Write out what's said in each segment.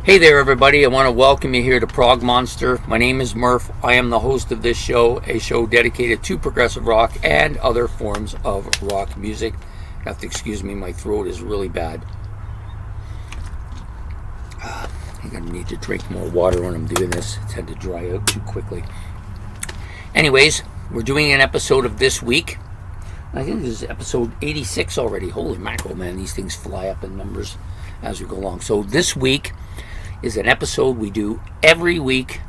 Hey there, everybody. I want to welcome you here to Prog Monster. My name is Murph. I am the host of this show, a show dedicated to progressive rock and other forms of rock music. You have to excuse me, my throat is really bad. I'm going to need to drink more water when I'm doing this. I tend to dry out too quickly. Anyways, we're doing an episode of this week. I think this is episode 86 already. Holy mackerel, man. These things fly up in numbers as we go along. So this week is an episode we do every week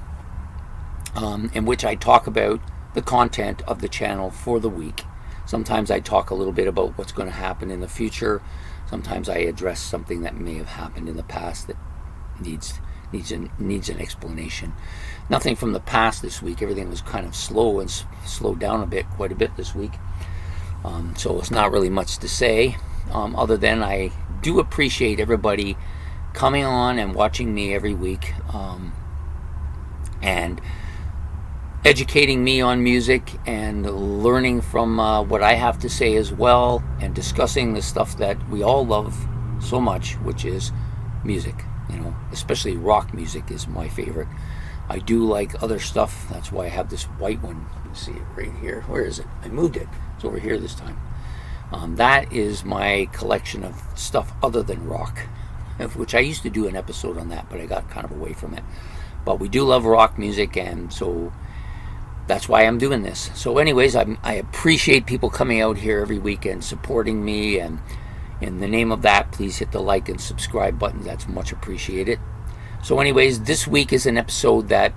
in which I talk about the content of the channel for the week. Sometimes I talk a little bit about what's going to happen in the future. Sometimes I address something that may have happened in the past that needs an explanation. Nothing from the past this week. Everything was kind of slow and slowed down quite a bit this week. So it's not really much to say other than I do appreciate everybody coming on and watching me every week and educating me on music and learning from what I have to say as well, and discussing the stuff that we all love so much, which is music. Especially rock music is my favorite. I do like other stuff. That's why I have this white one. You can see it right here. Where is it? I moved it. It's over here this time. That is my collection of stuff other than rock, which I used to do an episode on that, but I got kind of away from it. But we do love rock music, and so that's why I'm doing this. So anyways, I appreciate people coming out here every week and supporting me, and in the name of that, please hit the like and subscribe button. That's much appreciated. So anyways, this week is an episode that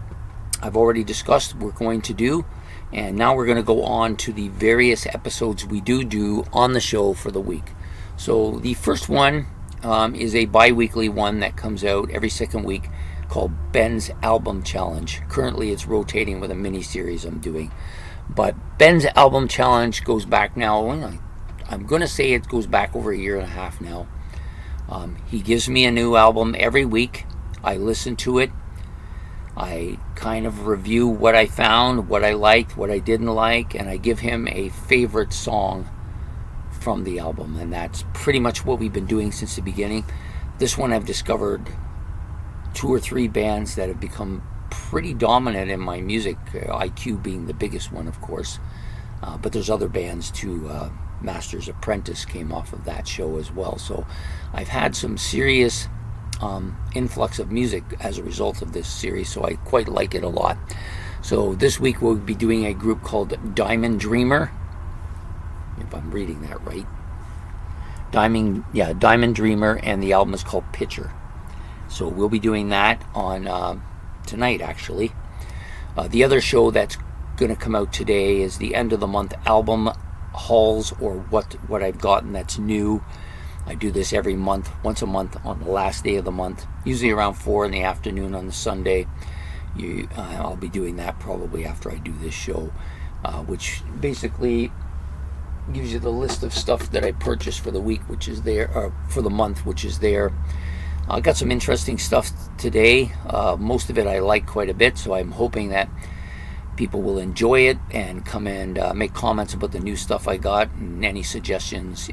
I've already discussed we're going to do, and now we're going to go on to the various episodes we do on the show for the week. So the first one is a bi-weekly one that comes out every second week called Ben's Album Challenge. Currently it's rotating with a mini-series I'm doing. But Ben's Album Challenge goes back now, I'm going to say it goes back over a year and a half now. He gives me a new album every week. I listen to it. I kind of review what I found, what I liked, what I didn't like, and I give him a favorite song from the album, and that's pretty much what we've been doing since the beginning. This one I've discovered 2 or 3 bands that have become pretty dominant in my music, IQ being the biggest one, of course, but there's other bands too. Master's Apprentice came off of that show as well, so I've had some serious influx of music as a result of this series, so I quite like it a lot. So this week we'll be doing a group called Diamond Dreamer, if I'm reading that right. Diamond Dreamer, and the album is called Pitcher. So we'll be doing that on tonight, actually. The other show that's going to come out today is the end of the month album hauls, or what I've gotten that's new. I do this every month, once a month on the last day of the month, usually around 4 in the afternoon on the Sunday. I'll be doing that probably after I do this show, which basically gives you the list of stuff that I purchased for the week, which is there, or for the month, which is there. I got some interesting stuff today. Most of it I like quite a bit, so I'm hoping that people will enjoy it and come and make comments about the new stuff I got, and any suggestions,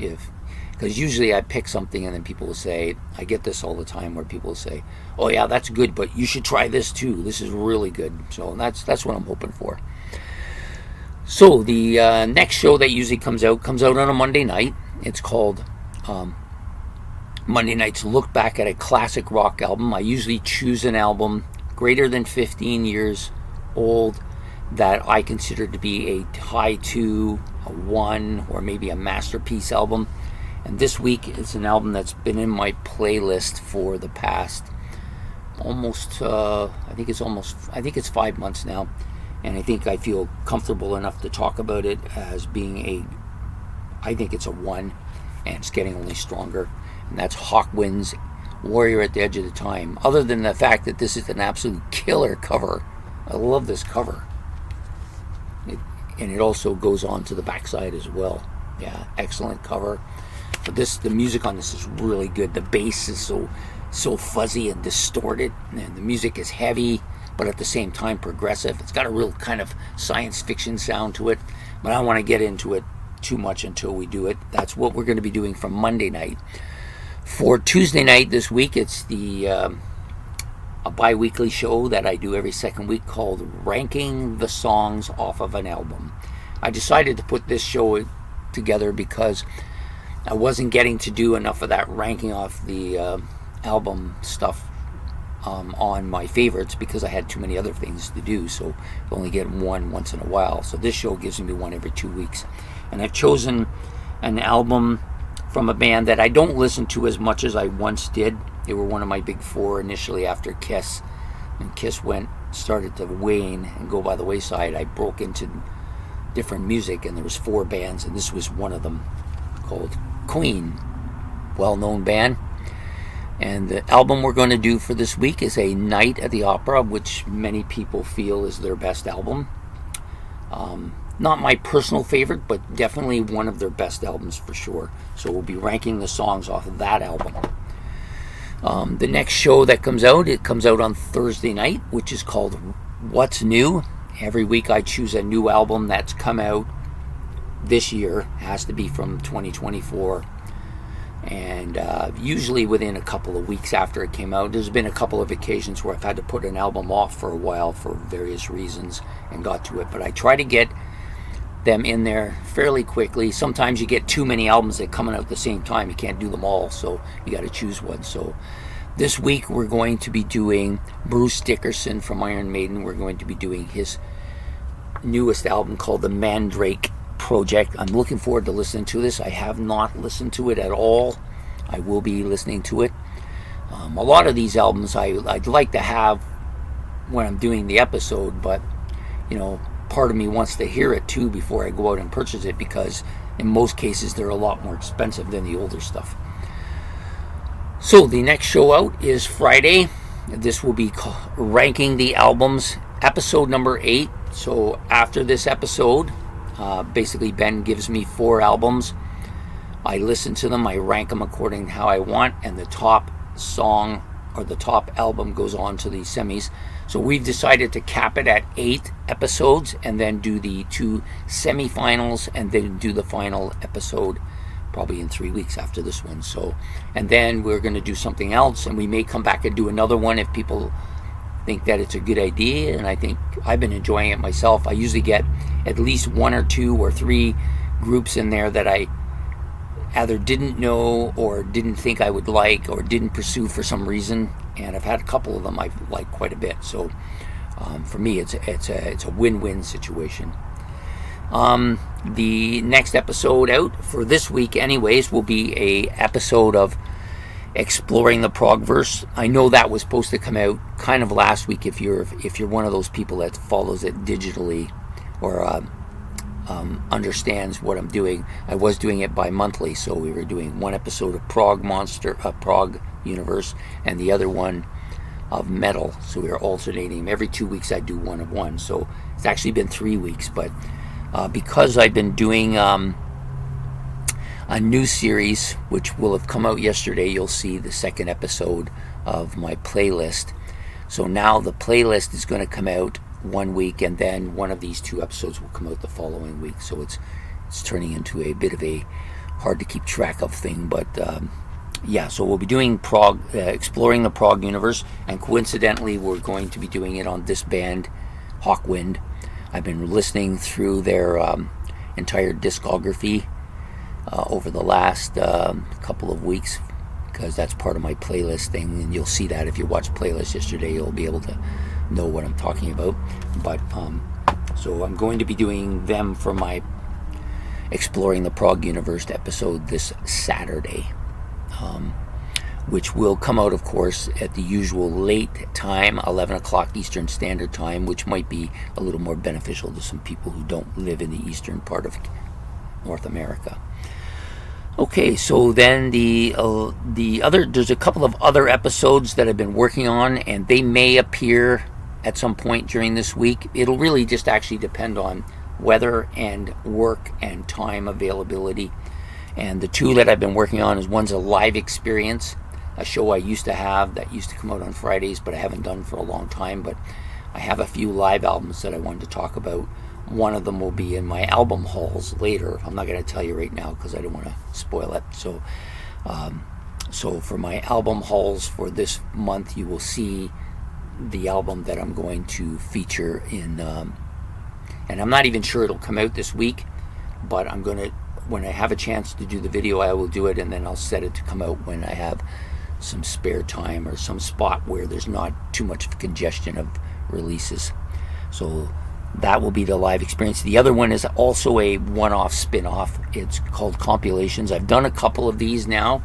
because usually I pick something and then people will say, I get this all the time where people will say, oh yeah, that's good, but you should try this too. This is really good. So that's what I'm hoping for. So the next show that usually comes out on a Monday night. It's called Monday Night's Look Back at a Classic Rock Album. I usually choose an album greater than 15 years old that I consider to be a high 2, a 1, or maybe a masterpiece album. And this week it's an album that's been in my playlist for the past almost, I think it's 5 months now. And I think I feel comfortable enough to talk about it as being I think it's a 1, and it's getting only stronger. And that's Hawkwind's Warrior at the Edge of the Time. Other than the fact that this is an absolute killer cover. I love this cover. And it also goes on to the backside as well. Yeah, excellent cover. But the music on this is really good. The bass is so fuzzy and distorted, and the music is heavy, but at the same time progressive. It's got a real kind of science fiction sound to it, but I don't want to get into it too much until we do it. That's what we're going to be doing from Monday night. For Tuesday night this week, it's the a bi-weekly show that I do every second week called Ranking the Songs Off of an Album. I decided to put this show together because I wasn't getting to do enough of that ranking off the album stuff on my favorites because I had too many other things to do, so I only get one once in a while. So this show gives me one every 2 weeks. And I've chosen an album from a band that I don't listen to as much as I once did. They were one of my big four initially after Kiss. When Kiss started to wane and go by the wayside, I broke into different music, and there was four bands, and this was one of them, called Queen, well-known band. And the album we're going to do for this week is A Night at the Opera, which many people feel is their best album. Not my personal favorite, but definitely one of their best albums for sure. So we'll be ranking the songs off of that album. The next show that comes out, it comes out on Thursday night, which is called What's New. Every week I choose a new album that's come out this year. It has to be from 2024. And usually within a couple of weeks after it came out. There's been a couple of occasions where I've had to put an album off for a while for various reasons and got to it. But I try to get them in there fairly quickly. Sometimes you get too many albums that come out at the same time. You can't do them all, so you got to choose one. So this week we're going to be doing Bruce Dickinson from Iron Maiden. We're going to be doing his newest album called The Mandrake Project. I'm looking forward to listening to this. I have not listened to it at all. I will be listening to it. A lot of these albums I'd like to have when I'm doing the episode, but part of me wants to hear it too before I go out and purchase it, because in most cases they're a lot more expensive than the older stuff. So the next show out is Friday. This will be ranking the albums, episode number 8. So after this episode, basically Ben gives me 4 albums. I listen to them, I rank them according to how I want, and the top song or the top album goes on to the semis. So we've decided to cap it at 8 episodes and then do the 2 semifinals and then do the final episode probably in 3 weeks after this one. So, and then we're going to do something else, and we may come back and do another one if people think that it's a good idea. And I think I've been enjoying it myself. I usually get at least 1 or 2 or 3 groups in there that I either didn't know or didn't think I would like or didn't pursue for some reason, and I've had a couple of them I've liked quite a bit. So for me it's a win-win situation. The next episode out for this week anyways will be a episode of Exploring the Progverse. I know that was supposed to come out kind of last week if you're one of those people that follows it digitally or understands what I'm doing. I was doing it bi-monthly, so we were doing one episode of Prog Universe and the other one of Metal. So we were alternating. Every 2 weeks I do one of one. So it's actually been 3 weeks, but because I've been doing a new series, which will have come out yesterday, you'll see the second episode of my playlist. So now the playlist is going to come out 1 week, and then one of these 2 episodes will come out the following week. So it's turning into a bit of a hard to keep track of thing, but so we'll be doing Prog, Exploring the Prog Universe, and coincidentally we're going to be doing it on this band, Hawkwind. I've been listening through their entire discography over the last couple of weeks, because that's part of my playlist thing, and you'll see that if you watch playlist yesterday, you'll be able to know what I'm talking about. But so I'm going to be doing them for my Exploring the Prog Universe episode this Saturday, which will come out, of course, at the usual late time, 11 o'clock Eastern Standard Time, which might be a little more beneficial to some people who don't live in the eastern part of North America. Okay, so then there's a couple of other episodes that I've been working on, and they may appear at some point during this week. It'll really just actually depend on weather and work and time availability. And the 2 that I've been working on is, one's a live experience, a show I used to have that used to come out on Fridays, but I haven't done for a long time. But I have a few live albums that I wanted to talk about. One of them will be in my album hauls later. I'm not going to tell you right now because I don't want to spoil it. So for my album hauls for this month, you will see the album that I'm going to feature in, and I'm not even sure it'll come out this week, but I'm going to, when I have a chance to do the video, I will do it, and then I'll set it to come out when I have some spare time or some spot where there's not too much congestion of releases. So that will be the live experience. The other one is also a one-off spin-off. It's called Compilations. I've done a couple of these now.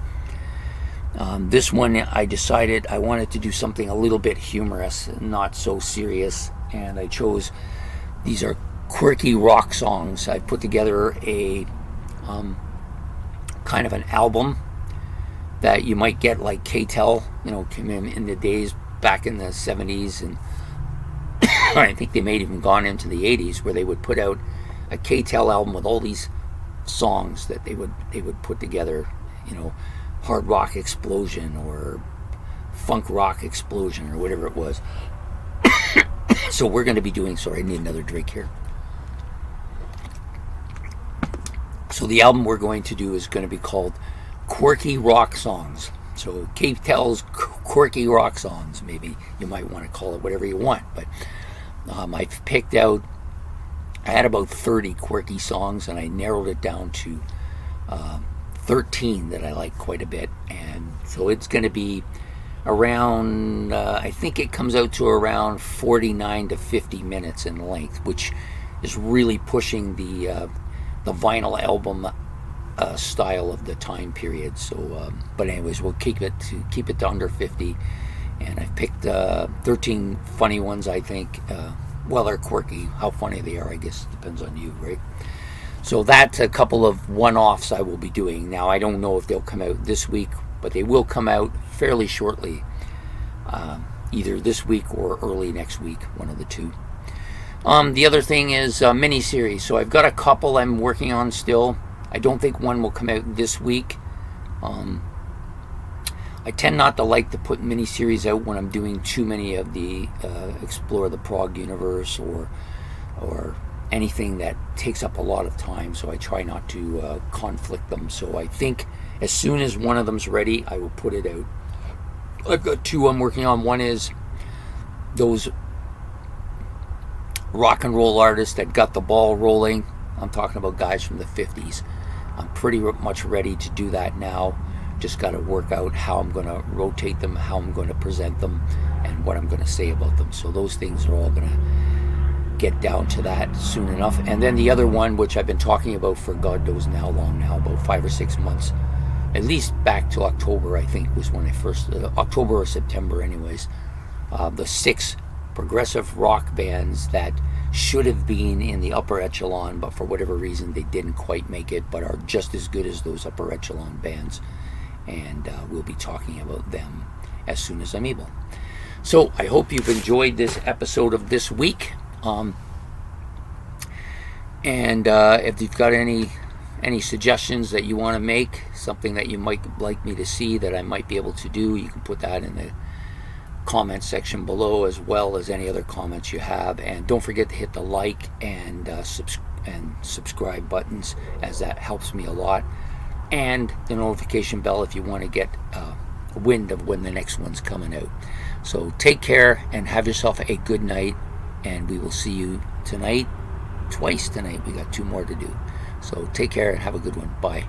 This one, I decided I wanted to do something a little bit humorous, not so serious, and I chose, these are quirky rock songs. I put together a kind of an album that you might get like K-Tel, came in the days back in the 70s, and I think they may have even gone into the 80s, where they would put out a K-Tel album with all these songs that they would put together, Hard Rock Explosion or Funk Rock Explosion or whatever it was. So we're going to be doing, sorry, I need another drink here. So the album we're going to do is going to be called Quirky Rock Songs. So K-Tel's Quirky Rock Songs, maybe you might want to call it whatever you want. But I've picked out, I had about 30 quirky songs, and I narrowed it down to 13 that I like quite a bit. And so it's going to be around, I think it comes out to around 49 to 50 minutes in length, which is really pushing the vinyl album style of the time period. So, but anyways, we'll keep it to under 50. And I've picked 13 funny ones, I think. Well, they're quirky. How funny they are, I guess, depends on you, right? So that's a couple of one-offs I will be doing. Now, I don't know if they'll come out this week, but they will come out fairly shortly, either this week or early next week, one of the two. The other thing is mini-series. So I've got a couple I'm working on still. I don't think one will come out this week. I tend not to like to put mini-series out when I'm doing too many of the Explore the Prog Universe or anything that takes up a lot of time, so I try not to conflict them. So I think as soon as one of them's ready, I will put it out. I've got two I'm working on. One is those rock and roll artists that got the ball rolling. I'm talking about guys from the 50s. I'm pretty much ready to do that now. Just got to work out how I'm going to rotate them, how I'm going to present them, and what I'm going to say about them. So those things are all going to get down to that soon enough. And then the other one, which I've been talking about for God knows how long now, about 5 or 6 months, at least back to October, I think, was when I first, October or September anyways, the 6 progressive rock bands that should have been in the upper echelon, but for whatever reason they didn't quite make it, but are just as good as those upper echelon bands. And we'll be talking about them as soon as I'm able. So I hope you've enjoyed this episode of this week. And if you've got any suggestions that you want to make, something that you might like me to see that I might be able to do, you can put that in the comment section below, as well as any other comments you have. And don't forget to hit the like and subscribe buttons, as that helps me a lot. And the notification bell if you want to get wind of when the next one's coming out. So take care and have yourself a good night, and we will see you tonight, twice tonight. We got 2 more to do. So take care and have a good one. Bye.